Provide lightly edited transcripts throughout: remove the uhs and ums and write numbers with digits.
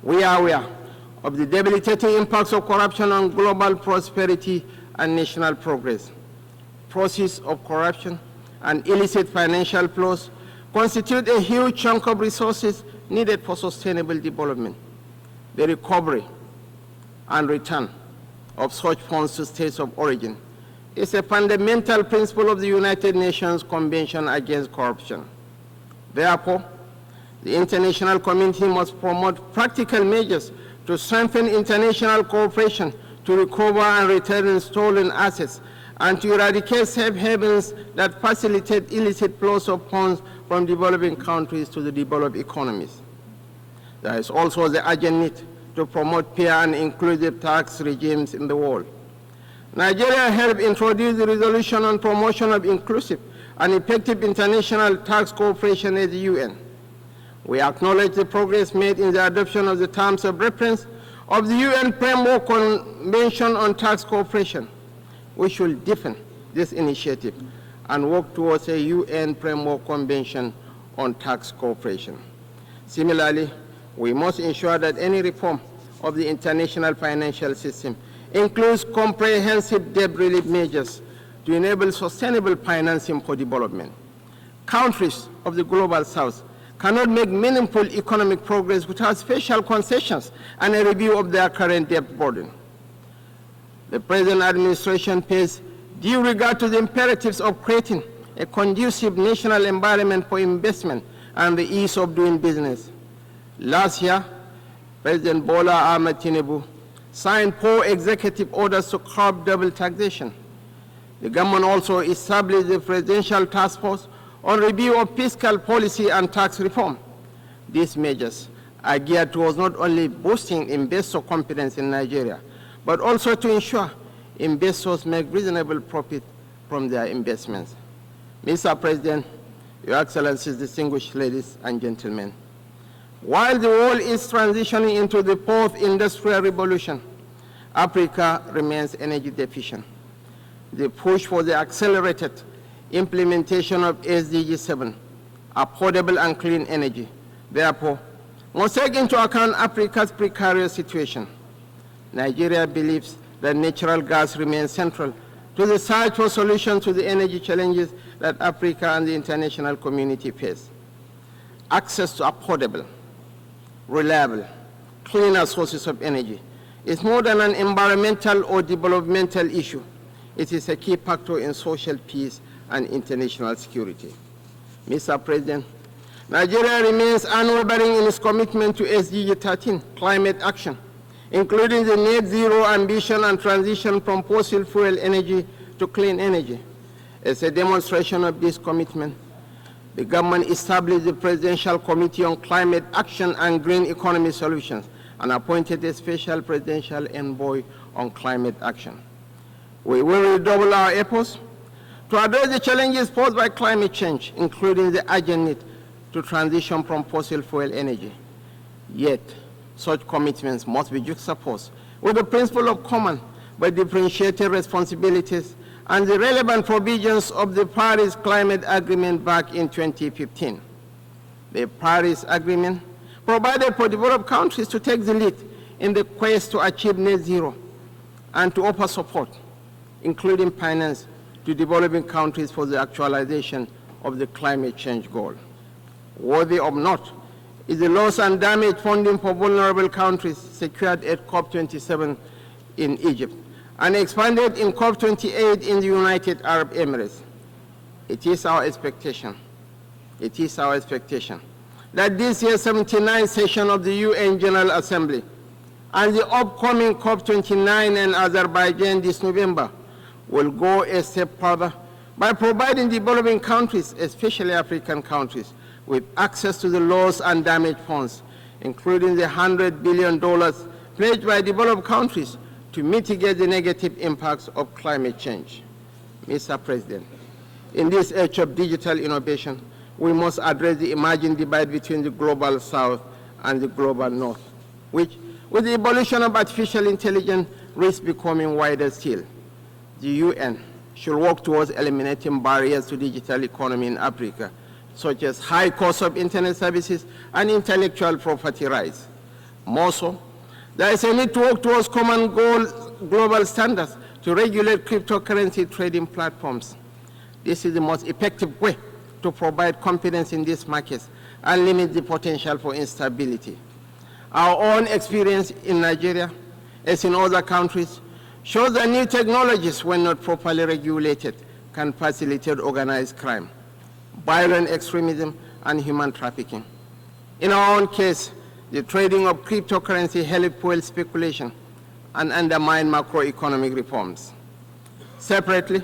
We are aware of the debilitating impacts of corruption on global prosperity and national progress. Process of corruption and illicit financial flows constitute a huge chunk of resources needed for sustainable development. The recovery and return of such funds to states of origin is a fundamental principle of the United Nations Convention Against Corruption. Therefore, the international community must promote practical measures to strengthen international cooperation to recover and return stolen assets and to eradicate safe havens that facilitate illicit flows of funds from developing countries to the developed economies. There is also the urgent need to promote fair and inclusive tax regimes in the world. Nigeria helped introduce the resolution on promotion of inclusive and effective international tax cooperation at the UN. We acknowledge the progress made in the adoption of the terms of reference of the UN Framework Convention on Tax Cooperation. We should deepen this initiative and work towards a UN Framework Convention on Tax Cooperation. Similarly, we must ensure that any reform of the international financial system includes comprehensive debt relief measures to enable sustainable financing for development. Countries of the Global South cannot make meaningful economic progress without special concessions and a review of their current debt burden. The present administration pays due regard to the imperatives of creating a conducive national environment for investment and the ease of doing business. Last year, President Bola Ahmed Tinubu signed 4 executive orders to curb double taxation. The government also established the Presidential Task Force on review of fiscal policy and tax reform. These measures are geared towards not only boosting investor confidence in Nigeria, but also to ensure investors make reasonable profit from their investments. Mr. President, Your Excellencies, distinguished ladies and gentlemen, while the world is transitioning into the 4th industrial revolution, Africa remains energy deficient. The push for the accelerated implementation of SDG 7, affordable and clean energy, therefore, must take into account Africa's precarious situation. Nigeria believes that natural gas remains central to the search for solutions to the energy challenges that Africa and the international community face. Access to affordable, reliable, cleaner sources of energy is more than an environmental or developmental issue. It is a key factor in social peace and international security. Mr. President, Nigeria remains unwavering in its commitment to SDG 13, climate action, including the net zero ambition and transition from fossil fuel energy to clean energy. As a demonstration of this commitment, the government established the Presidential Committee on Climate Action and Green Economy Solutions and appointed a special presidential envoy on climate action. We will redouble our efforts to address the challenges posed by climate change, including the urgent need to transition from fossil fuel energy. Yet, such commitments must be juxtaposed with the principle of common but differentiated responsibilities and the relevant provisions of the Paris Climate Agreement back in 2015. The Paris Agreement provided for developed countries to take the lead in the quest to achieve net zero and to offer support, including finance, to developing countries for the actualization of the climate change goal. Worthy of note is the loss and damage funding for vulnerable countries secured at COP27 in Egypt and expanded in COP28 in the United Arab Emirates. It is our expectation that this year's 79th session of the UN General Assembly and the upcoming COP29 in Azerbaijan this November will go a step further by providing developing countries, especially African countries, with access to the loss and damage funds, including the $100 billion pledged by developed countries to mitigate the negative impacts of climate change. Mr. President, in this age of digital innovation, we must address the emerging divide between the global south and the global north, which, with the evolution of artificial intelligence, risks becoming wider still. The UN should work towards eliminating barriers to digital economy in Africa, such as high cost of internet services and intellectual property rights. More so, there is a need to work towards common global standards to regulate cryptocurrency trading platforms. This is the most effective way to provide confidence in these markets and limit the potential for instability. Our own experience in Nigeria, as in other countries, shows that new technologies, when not properly regulated, can facilitate organized crime, violent extremism, and human trafficking. In our own case, the trading of cryptocurrency helped fuel speculation and undermine macroeconomic reforms. Separately,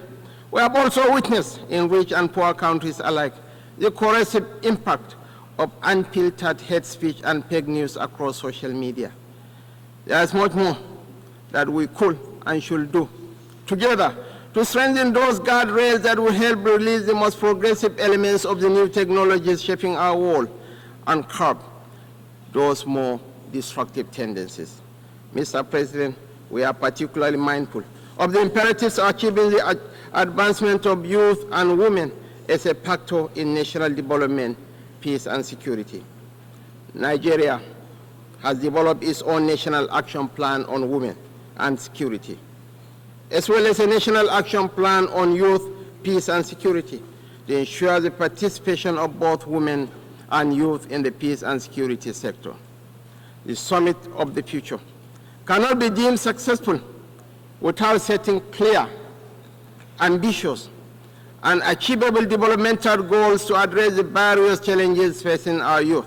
we have also witnessed in rich and poor countries alike the corrosive impact of unfiltered hate speech and fake news across social media. There is much more that we could and should do together to strengthen those guardrails that will help release the most progressive elements of the new technologies shaping our world and curb those more destructive tendencies. Mr. President, we are particularly mindful of the imperatives of achieving the advancement of youth and women as a factor in national development, peace, and security. Nigeria has developed its own national action plan on women and security, as well as a national action plan on youth, peace, and security to ensure the participation of both women and youth in the peace and security sector. The summit of the future cannot be deemed successful without setting clear, ambitious, and achievable developmental goals to address the various challenges facing our youth.